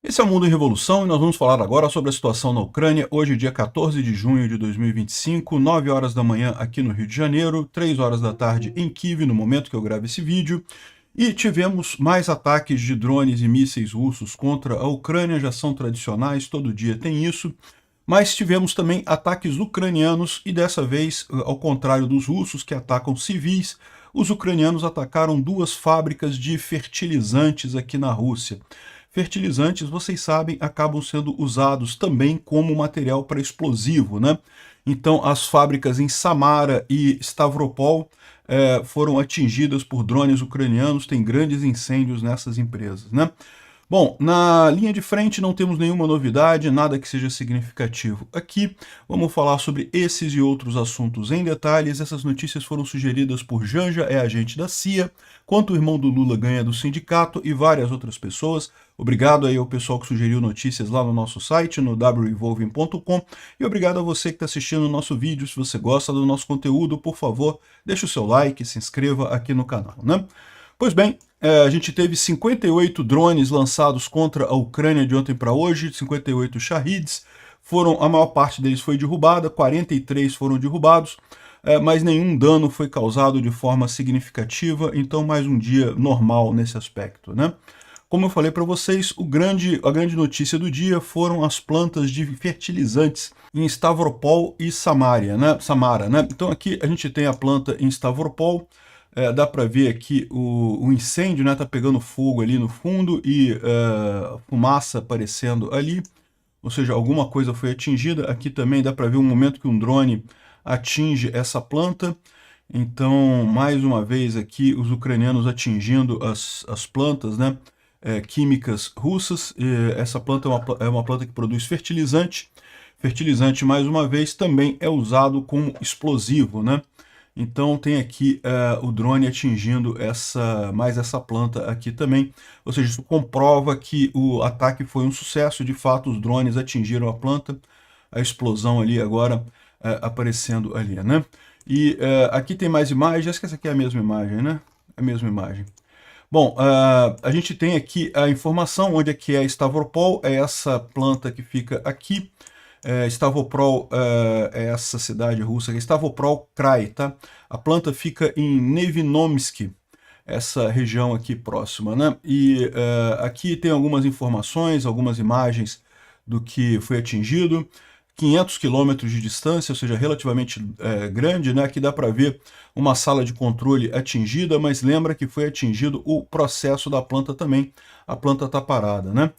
Esse é o Mundo em Revolução e nós vamos falar agora sobre a situação na Ucrânia, hoje dia 14 de junho de 2025, 9 horas da manhã aqui no Rio de Janeiro, 3 horas da tarde em Kiev, no momento que eu gravo esse vídeo. E tivemos mais ataques de drones e mísseis russos contra a Ucrânia, já são tradicionais, todo dia tem isso. Mas tivemos também ataques ucranianos e dessa vez, ao contrário dos russos que atacam civis, os ucranianos atacaram duas fábricas de fertilizantes aqui na Rússia. Fertilizantes, vocês sabem, acabam sendo usados também como material para explosivo, né? Então, as fábricas em Samara e Stavropol foram atingidas por drones ucranianos, tem grandes incêndios nessas empresas, né? Bom, na linha de frente não temos nenhuma novidade, nada que seja significativo. Aqui vamos falar sobre esses e outros assuntos em detalhes. Essas notícias foram sugeridas por Janja, é agente da CIA, quanto o irmão do Lula ganha do sindicato e várias outras pessoas. Obrigado aí ao pessoal que sugeriu notícias lá no nosso site, no wrevolving.com, e obrigado a você que está assistindo o nosso vídeo. Se você gosta do nosso conteúdo, por favor, deixe o seu like, se inscreva aqui no canal, né? Pois bem, a gente teve 58 drones lançados contra a Ucrânia de ontem para hoje, 58 Shahids, a maior parte deles foi derrubada, 43 foram derrubados, mas nenhum dano foi causado de forma significativa, então mais um dia normal nesse aspecto, né? Como eu falei para vocês, a grande notícia do dia foram as plantas de fertilizantes em Stavropol e Samara, né? Então aqui a gente tem a planta em Stavropol. Dá para ver aqui o incêndio, né? Tá pegando fogo ali no fundo e fumaça aparecendo ali, ou seja, alguma coisa foi atingida. Aqui também dá para ver um momento que um drone atinge essa planta. Então, mais uma vez aqui, os ucranianos atingindo as plantas, né? Químicas russas. Essa planta é uma planta que produz fertilizante. Fertilizante, mais uma vez, também é usado como explosivo, né? Então tem aqui o drone atingindo mais essa planta aqui também. Ou seja, isso comprova que o ataque foi um sucesso. De fato, os drones atingiram a planta. A explosão ali agora aparecendo ali, né? E aqui tem mais imagens. Acho que essa aqui é a mesma imagem, né? A mesma imagem. Bom, a gente tem aqui a informação onde é que é Stavropol. É essa planta que fica aqui. Stavropol é essa cidade russa, Stavropol Krai, tá? A planta fica em Nevinomsk, essa região aqui próxima, né? E aqui tem algumas informações, algumas imagens do que foi atingido. 500 quilômetros de distância, ou seja, relativamente grande, né? Aqui dá para ver uma sala de controle atingida, mas lembra que foi atingido o processo da planta também. A planta está parada, né?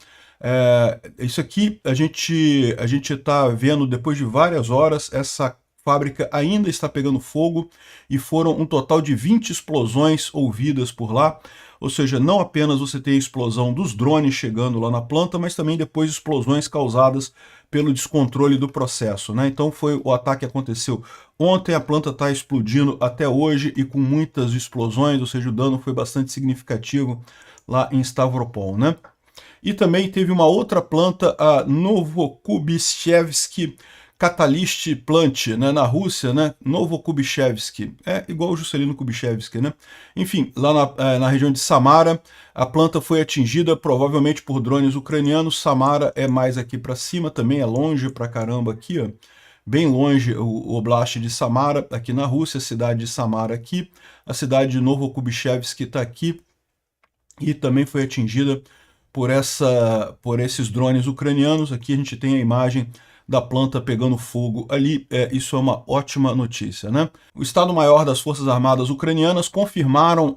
Isso aqui a gente está vendo depois de várias horas, essa fábrica ainda está pegando fogo e foram um total de 20 explosões ouvidas por lá. Ou seja, não apenas você tem a explosão dos drones chegando lá na planta, mas também depois explosões causadas pelo descontrole do processo, né? Então o ataque aconteceu ontem, a planta está explodindo até hoje e com muitas explosões, ou seja, o dano foi bastante significativo lá em Stavropol, né? E também teve uma outra planta, a Novokubishevsky Catalyst Plant, né, na Rússia, né, Novokubishevsky, é igual o Juscelino Kubitschek, né? Enfim, lá na região de Samara, a planta foi atingida provavelmente por drones ucranianos. Samara é mais aqui para cima, também é longe pra caramba aqui, ó. Bem longe o Oblast de Samara, aqui na Rússia, a cidade de Samara aqui, a cidade de Novokubishevsky está aqui, e também foi atingida por esses drones ucranianos. Aqui a gente tem a imagem da planta pegando fogo ali. Isso é uma ótima notícia, né? O Estado-Maior das Forças Armadas Ucranianas confirmaram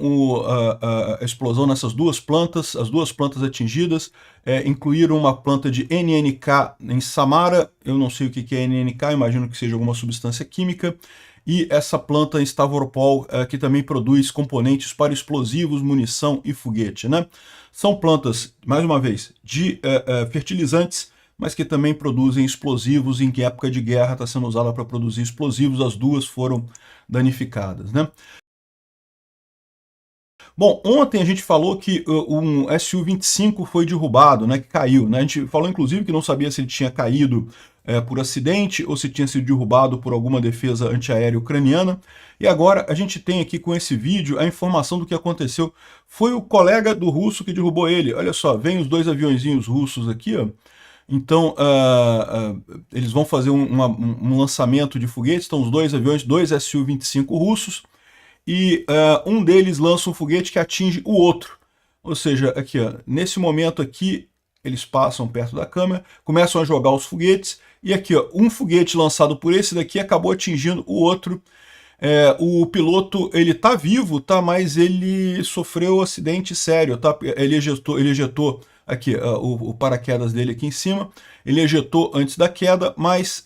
a explosão nessas duas plantas. As duas plantas atingidas incluíram uma planta de NNK em Samara. Eu não sei o que é NNK, imagino que seja alguma substância química. E essa planta em Stavropol, que também produz componentes para explosivos, munição e foguete, né? São plantas, mais uma vez, de fertilizantes, mas que também produzem explosivos. Em época de guerra está sendo usada para produzir explosivos. As duas foram danificadas, né? Bom, ontem a gente falou que um Su-25 foi derrubado, né, que caiu, né? A gente falou inclusive que não sabia se ele tinha caído por acidente ou se tinha sido derrubado por alguma defesa antiaérea ucraniana. E agora a gente tem aqui com esse vídeo a informação do que aconteceu. Foi o colega do russo que derrubou ele. Olha só, vem os dois aviõezinhos russos aqui, ó. Então, eles vão fazer um lançamento de foguetes. Estão os dois aviões, dois Su-25 russos, e um deles lança um foguete que atinge o outro. Ou seja, aqui, ó, nesse momento aqui, eles passam perto da câmera, começam a jogar os foguetes, e aqui, ó, um foguete lançado por esse daqui acabou atingindo o outro. O piloto, ele tá vivo, tá, mas ele sofreu um acidente sério, tá? Ele ejetou aqui, o paraquedas dele aqui em cima, ele ejetou antes da queda, mas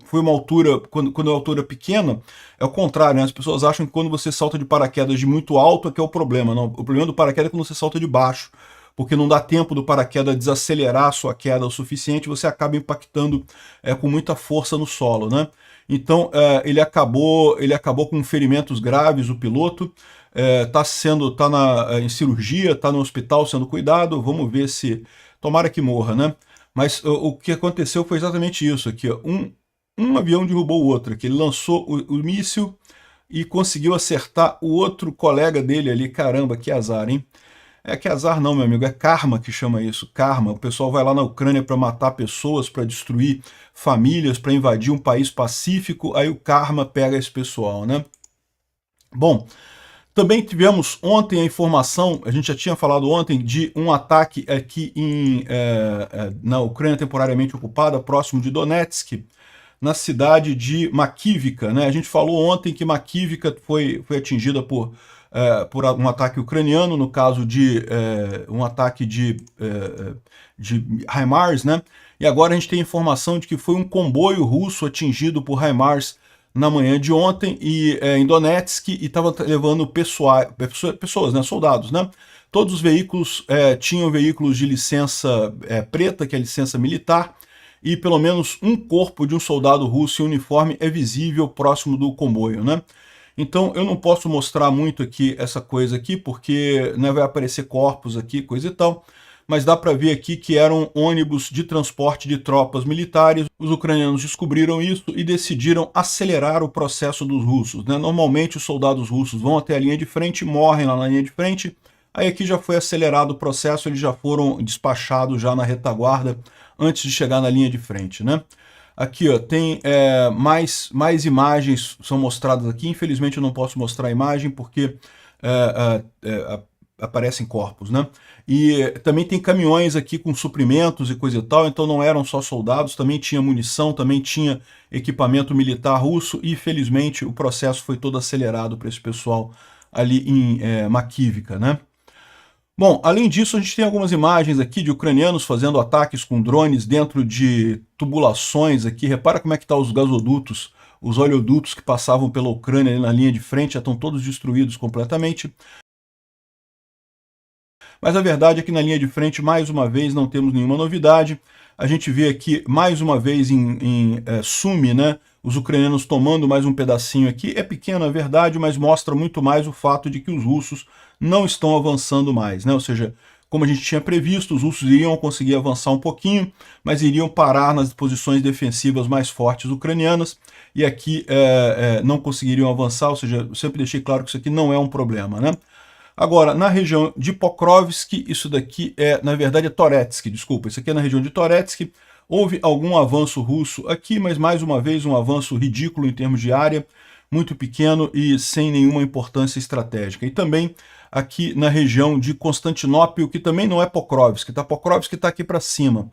foi uma altura, quando é altura pequena, é o contrário, né? As pessoas acham que quando você salta de paraquedas de muito alto é que é o problema. Não, o problema do paraquedas é quando você salta de baixo, porque não dá tempo do paraquedas desacelerar a sua queda o suficiente, você acaba impactando com muita força no solo, né? Então ele acabou com ferimentos graves, o piloto, tá em cirurgia, está no hospital sendo cuidado, vamos ver se, tomara que morra, né? Mas o que aconteceu foi exatamente isso aqui, ó. Um avião derrubou o outro, que ele lançou o míssil e conseguiu acertar o outro colega dele ali. Caramba, que azar, hein? Que azar não, meu amigo, é karma que chama isso, karma. O pessoal vai lá na Ucrânia para matar pessoas, para destruir famílias, para invadir um país pacífico, aí o karma pega esse pessoal, né? Bom, também tivemos ontem a informação, a gente já tinha falado ontem, de um ataque aqui na Ucrânia temporariamente ocupada, próximo de Donetsk, na cidade de Makivka, né? A gente falou ontem que Makivka foi atingida por um ataque ucraniano, no caso de um ataque de HIMARS, né? E agora a gente tem informação de que foi um comboio russo atingido por HIMARS na manhã de ontem e em Donetsk, e estava levando pessoas, né, soldados, né? Todos os veículos tinham veículos de licença preta, que é licença militar, e pelo menos um corpo de um soldado russo em uniforme é visível próximo do comboio, né? Então eu não posso mostrar muito aqui essa coisa aqui, porque né, vai aparecer corpos aqui, coisa e tal, mas dá para ver aqui que eram ônibus de transporte de tropas militares. Os ucranianos descobriram isso e decidiram acelerar o processo dos russos, né? Normalmente os soldados russos vão até a linha de frente, morrem lá na linha de frente, aí aqui já foi acelerado o processo, eles já foram despachados já na retaguarda antes de chegar na linha de frente, né? Aqui, ó, tem mais imagens são mostradas aqui. Infelizmente eu não posso mostrar a imagem porque aparecem corpos, né? E também tem caminhões aqui com suprimentos e coisa e tal, então não eram só soldados, também tinha munição, também tinha equipamento militar russo, e felizmente o processo foi todo acelerado para esse pessoal ali em Makivka, né? Bom, além disso, a gente tem algumas imagens aqui de ucranianos fazendo ataques com drones dentro de tubulações aqui. Repara como é que estão os gasodutos, os oleodutos que passavam pela Ucrânia ali na linha de frente, já estão todos destruídos completamente. Mas a verdade é que na linha de frente, mais uma vez, não temos nenhuma novidade. A gente vê aqui, mais uma vez, em Sumy, né, os ucranianos tomando mais um pedacinho aqui. É pequeno, é verdade, mas mostra muito mais o fato de que os russos não estão avançando mais, né? Ou seja, como a gente tinha previsto, os russos iriam conseguir avançar um pouquinho, mas iriam parar nas posições defensivas mais fortes ucranianas, e aqui não conseguiriam avançar, ou seja, eu sempre deixei claro que isso aqui não é um problema, né? Agora, na região de Pokrovsk, isso daqui na verdade é Toretsk, desculpa, isso aqui é na região de Toretsk, houve algum avanço russo aqui, mas mais uma vez um avanço ridículo em termos de área, muito pequeno e sem nenhuma importância estratégica. E também aqui na região de Constantinopla, que também não é Pokrovsk, tá? Pokrovsk está aqui para cima.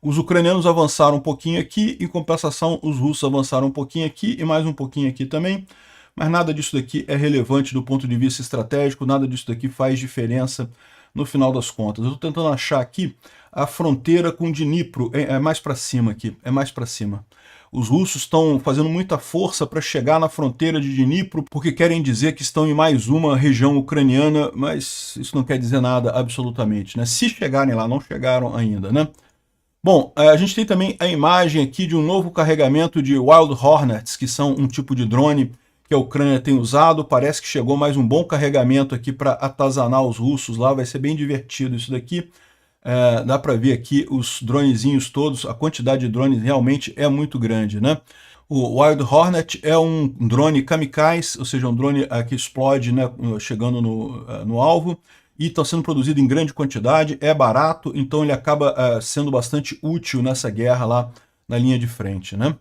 Os ucranianos avançaram um pouquinho aqui, em compensação os russos avançaram um pouquinho aqui e mais um pouquinho aqui também, mas nada disso daqui é relevante do ponto de vista estratégico, nada disso daqui faz diferença no final das contas. Eu estou tentando achar aqui a fronteira com Dnipro, é mais para cima aqui, é mais para cima. Os russos estão fazendo muita força para chegar na fronteira de Dnipro, porque querem dizer que estão em mais uma região ucraniana, mas isso não quer dizer nada absolutamente, né? Se chegarem lá, não chegaram ainda, né? Bom, a gente tem também a imagem aqui de um novo carregamento de Wild Hornets, que são um tipo de drone que a Ucrânia tem usado. Parece que chegou mais um bom carregamento aqui para atazanar os russos lá, vai ser bem divertido isso daqui. Dá para ver aqui os dronezinhos todos, a quantidade de drones realmente é muito grande, né? O Wild Hornet é um drone kamikaze, ou seja, um drone que explode, né, chegando no alvo, e está sendo produzido em grande quantidade, é barato, então ele acaba sendo bastante útil nessa guerra lá na linha de frente, né?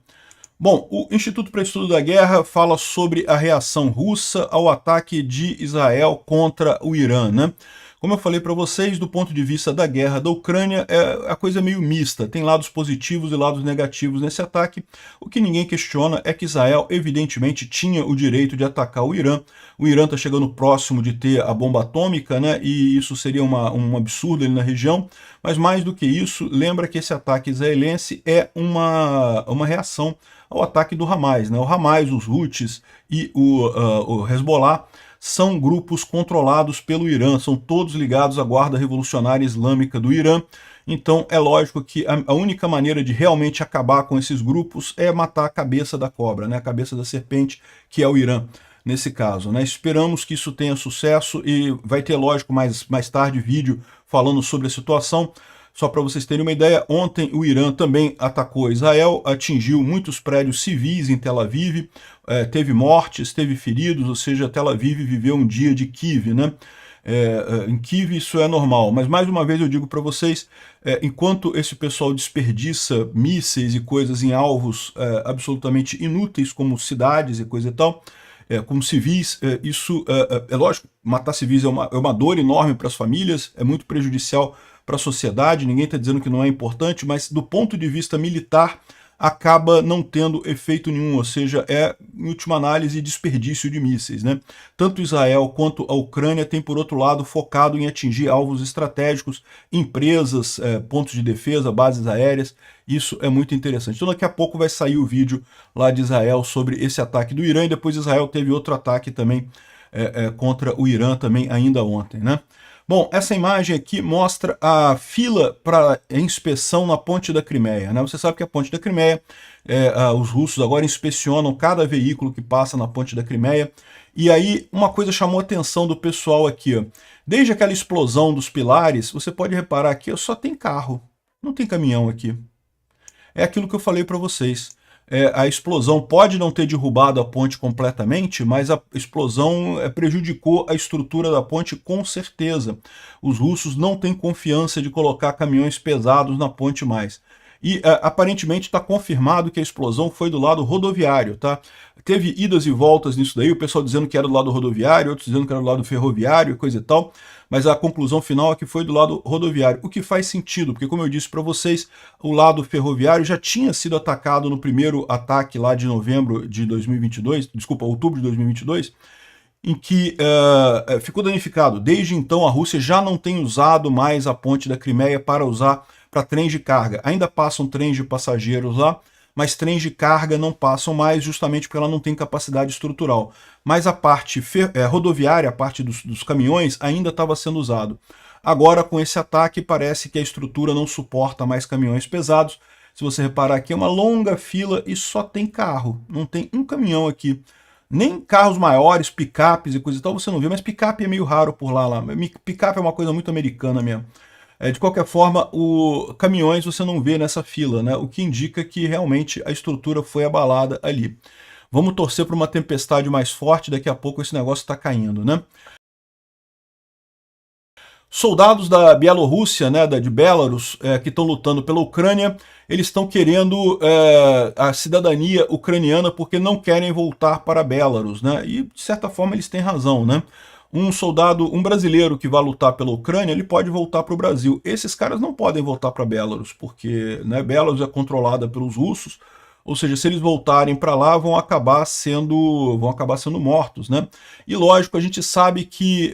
Bom, o Instituto para Estudo da Guerra fala sobre a reação russa ao ataque de Israel contra o Irã, né? Como eu falei para vocês, do ponto de vista da guerra da Ucrânia, a coisa é meio mista. Tem lados positivos e lados negativos nesse ataque. O que ninguém questiona é que Israel, evidentemente, tinha o direito de atacar o Irã. O Irã está chegando próximo de ter a bomba atômica, né? E isso seria um absurdo ali na região. Mas mais do que isso, lembra que esse ataque israelense é uma reação ao ataque do Hamas, né? O Hamas, os Houthis e o Hezbollah são grupos controlados pelo Irã, são todos ligados à Guarda Revolucionária Islâmica do Irã. Então é lógico que a única maneira de realmente acabar com esses grupos é matar a cabeça da cobra, né? A cabeça da serpente, que é o Irã, nesse caso, né? Esperamos que isso tenha sucesso e vai ter, lógico, mais tarde vídeo falando sobre a situação. Só para vocês terem uma ideia, ontem o Irã também atacou Israel, atingiu muitos prédios civis em Tel Aviv, teve mortes, teve feridos, ou seja, Tel Aviv viveu um dia de Kiev, né? Em Kiev isso é normal, mas mais uma vez eu digo para vocês, enquanto esse pessoal desperdiça mísseis e coisas em alvos absolutamente inúteis, como cidades e coisa e tal, como civis, isso é lógico, matar civis é uma dor enorme para as famílias, é muito prejudicial para a sociedade, ninguém está dizendo que não é importante, mas do ponto de vista militar acaba não tendo efeito nenhum, ou seja, em última análise, desperdício de mísseis, né? Tanto Israel quanto a Ucrânia tem, por outro lado, focado em atingir alvos estratégicos, empresas, pontos de defesa, bases aéreas. Isso é muito interessante. Então daqui a pouco vai sair o vídeo lá de Israel sobre esse ataque do Irã, e depois Israel teve outro ataque também contra o Irã também ainda ontem, né? Bom, essa imagem aqui mostra a fila para inspeção na Ponte da Crimeia, né? Você sabe que a Ponte da Crimeia, os russos agora inspecionam cada veículo que passa na Ponte da Crimeia. E aí uma coisa chamou a atenção do pessoal aqui, ó. Desde aquela explosão dos pilares, você pode reparar aqui, só tem carro, não tem caminhão aqui. É aquilo que eu falei para vocês. A explosão pode não ter derrubado a ponte completamente, mas a explosão prejudicou a estrutura da ponte com certeza. Os russos não têm confiança de colocar caminhões pesados na ponte mais. E aparentemente está confirmado que a explosão foi do lado rodoviário, tá? Teve idas e voltas nisso daí, o pessoal dizendo que era do lado rodoviário, outros dizendo que era do lado ferroviário, coisa e tal, mas a conclusão final é que foi do lado rodoviário, o que faz sentido, porque como eu disse para vocês, o lado ferroviário já tinha sido atacado no primeiro ataque lá de novembro de 2022, desculpa, outubro de 2022, em que ficou danificado. Desde então a Rússia já não tem usado mais a ponte da Crimeia para trens de carga. Ainda passam trens de passageiros lá, mas trens de carga não passam mais justamente porque ela não tem capacidade estrutural. Mas a parte rodoviária, a parte dos caminhões, ainda estava sendo usado. Agora, com esse ataque, parece que a estrutura não suporta mais caminhões pesados. Se você reparar aqui, é uma longa fila e só tem carro, não tem um caminhão aqui. Nem carros maiores, picapes e coisa e tal, você não vê, mas picape é meio raro por lá. Picape é uma coisa muito americana mesmo. De qualquer forma, caminhões você não vê nessa fila, né? O que indica que realmente a estrutura foi abalada ali. Vamos torcer para uma tempestade mais forte, daqui a pouco esse negócio está caindo, né? Soldados da Bielorrússia, né, de Belarus, que estão lutando pela Ucrânia, eles estão querendo a cidadania ucraniana porque não querem voltar para Belarus, né? E de certa forma eles têm razão, né? Um brasileiro que vai lutar pela Ucrânia, ele pode voltar para o Brasil. Esses caras não podem voltar para Belarus, porque, né, Belarus é controlada pelos russos, ou seja, se eles voltarem para lá, vão acabar sendo mortos, né? E lógico, a gente sabe que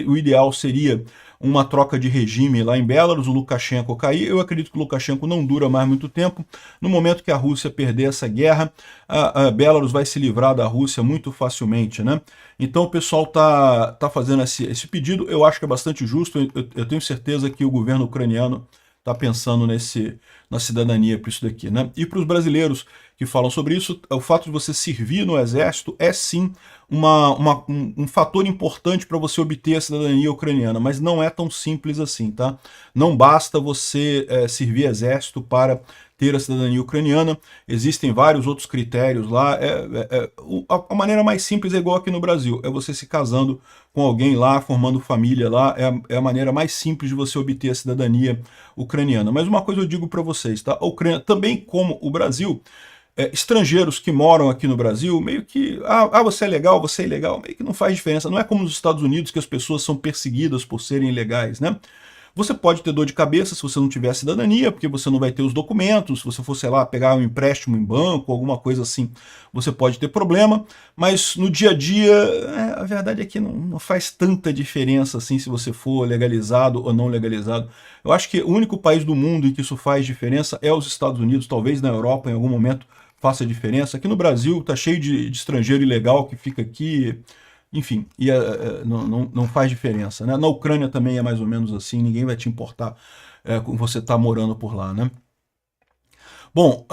o ideal seria uma troca de regime lá em Belarus, o Lukashenko cair. Eu acredito que o Lukashenko não dura mais muito tempo. No momento que a Rússia perder essa guerra, a Belarus vai se livrar da Rússia muito facilmente, né? Então o pessoal tá fazendo esse pedido, eu acho que é bastante justo, eu tenho certeza que o governo ucraniano está pensando na cidadania para isso daqui, né? E para os brasileiros que falam sobre isso, o fato de você servir no exército é sim um fator importante para você obter a cidadania ucraniana, mas não é tão simples assim, tá? Não basta você servir exército para ter a cidadania ucraniana, existem vários outros critérios lá. A maneira mais simples é igual aqui no Brasil, é você se casando com alguém lá, formando família lá, é a maneira mais simples de você obter a cidadania ucraniana. Mas uma coisa eu digo para vocês, tá? A Ucrânia, também como o Brasil, estrangeiros que moram aqui no Brasil, meio que, você é legal, você é ilegal, meio que não faz diferença. Não é como nos Estados Unidos, que as pessoas são perseguidas por serem ilegais, né? Você pode ter dor de cabeça se você não tiver cidadania, porque você não vai ter os documentos. Se você for, sei lá, pegar um empréstimo em banco, alguma coisa assim, você pode ter problema. Mas no dia a dia, a verdade é que não faz tanta diferença assim se você for legalizado ou não legalizado. Eu acho que o único país do mundo em que isso faz diferença é os Estados Unidos, talvez na Europa em algum momento faça diferença. Aqui no Brasil tá cheio de estrangeiro ilegal que fica aqui, enfim, não faz diferença, né? Na Ucrânia também é mais ou menos assim, ninguém vai te importar com você estar morando por lá, né? Bom,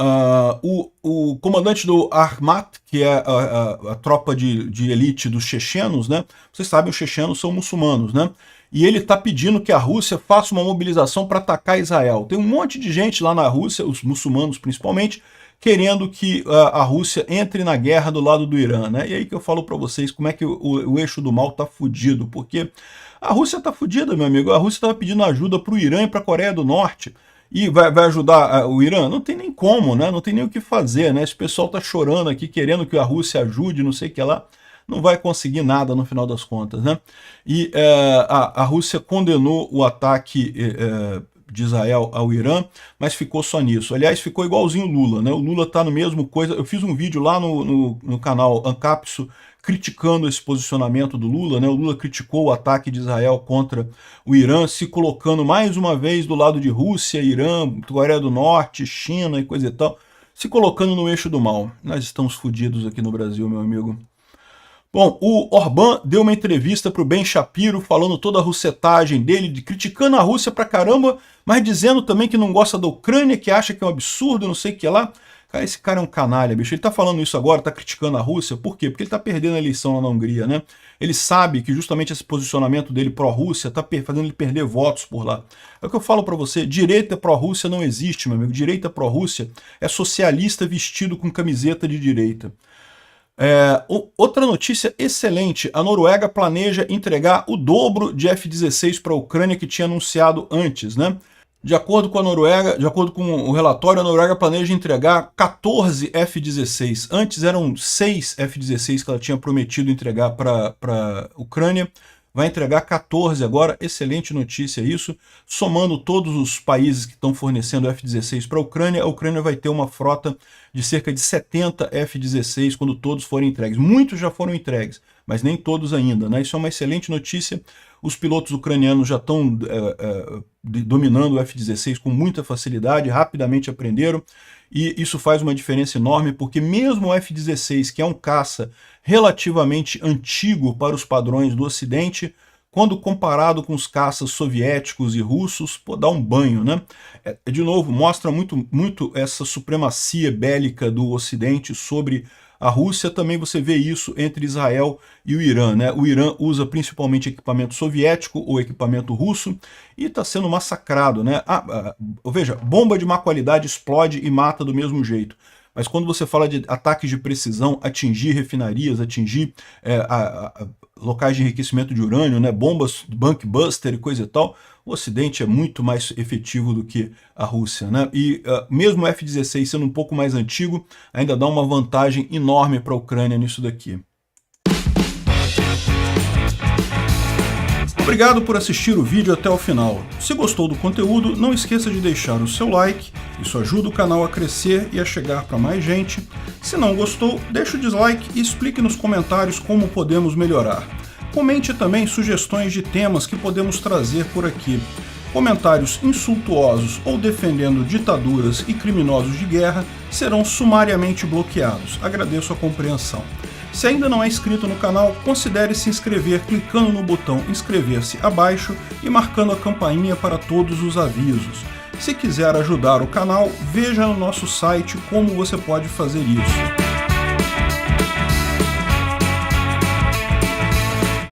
o comandante do Armat, que é a tropa de elite dos chechenos, né? Vocês sabem, os chechenos são muçulmanos, né? E ele está pedindo que a Rússia faça uma mobilização para atacar Israel. Tem um monte de gente lá na Rússia, os muçulmanos principalmente, querendo que a Rússia entre na guerra do lado do Irã, né? E aí que eu falo para vocês como é que o eixo do mal tá fudido, porque a Rússia tá fudida, meu amigo. A Rússia estava pedindo ajuda para o Irã e para a Coreia do Norte. E vai ajudar o Irã? Não tem nem como, né? Não tem nem o que fazer, né? Esse pessoal tá chorando aqui, querendo que a Rússia ajude, não sei o que lá. Não vai conseguir nada no final das contas, né? E a Rússia condenou o ataque de Israel ao Irã, mas ficou só nisso. Aliás, ficou igualzinho o Lula, né? O Lula tá no mesmo coisa. Eu fiz um vídeo lá no canal Ancapso criticando esse posicionamento do Lula, né? O Lula criticou o ataque de Israel contra o Irã, se colocando mais uma vez do lado de Rússia, Irã, Coreia do Norte, China e coisa e tal, se colocando no eixo do mal. Nós estamos fodidos aqui no Brasil, meu amigo. Bom, o Orbán deu uma entrevista para o Ben Shapiro, falando toda a russetagem dele, criticando a Rússia pra caramba, mas dizendo também que não gosta da Ucrânia, que acha que é um absurdo, não sei o que lá. Cara, esse cara é um canalha, bicho. Ele tá falando isso agora, tá criticando a Rússia, por quê? Porque ele tá perdendo a eleição lá na Hungria, né? Ele sabe que justamente esse posicionamento dele pró-Rússia tá fazendo ele perder votos por lá. É o que eu falo para você, direita pró-Rússia não existe, meu amigo. Direita pró-Rússia é socialista vestido com camiseta de direita. Outra notícia excelente, a Noruega planeja entregar o dobro de F-16 para a Ucrânia que tinha anunciado antes, né? De acordo com a Noruega, de acordo com o relatório, a Noruega planeja entregar 14 F-16. Antes eram 6 F-16 que ela tinha prometido entregar para a Ucrânia. Vai entregar 14 agora, excelente notícia isso. Somando todos os países que estão fornecendo F-16 para a Ucrânia vai ter uma frota de cerca de 70 F-16 quando todos forem entregues. Muitos já foram entregues, mas nem todos ainda, né? Isso é uma excelente notícia. Os pilotos ucranianos já estão dominando o F-16 com muita facilidade, rapidamente aprenderam, e isso faz uma diferença enorme, porque mesmo o F-16, que é um caça relativamente antigo para os padrões do Ocidente, quando comparado com os caças soviéticos e russos, pô, dá um banho, né? De novo, mostra muito essa supremacia bélica do Ocidente sobre a Rússia. Também você vê isso entre Israel e o Irã, né? O Irã usa principalmente equipamento soviético ou equipamento russo e está sendo massacrado, né? Veja, bomba de má qualidade explode e mata do mesmo jeito. Mas quando você fala de ataques de precisão, atingir refinarias, atingir locais de enriquecimento de urânio, né, bombas, bunkbuster e coisa e tal, o Ocidente é muito mais efetivo do que a Rússia, né? E mesmo o F-16 sendo um pouco mais antigo, ainda dá uma vantagem enorme para a Ucrânia nisso daqui. Obrigado por assistir o vídeo até o final. Se gostou do conteúdo, não esqueça de deixar o seu like, isso ajuda o canal a crescer e a chegar para mais gente. Se não gostou, deixe o dislike e explique nos comentários como podemos melhorar. Comente também sugestões de temas que podemos trazer por aqui. Comentários insultuosos ou defendendo ditaduras e criminosos de guerra serão sumariamente bloqueados. Agradeço a compreensão. Se ainda não é inscrito no canal, considere se inscrever clicando no botão inscrever-se abaixo e marcando a campainha para todos os avisos. Se quiser ajudar o canal, veja no nosso site como você pode fazer isso.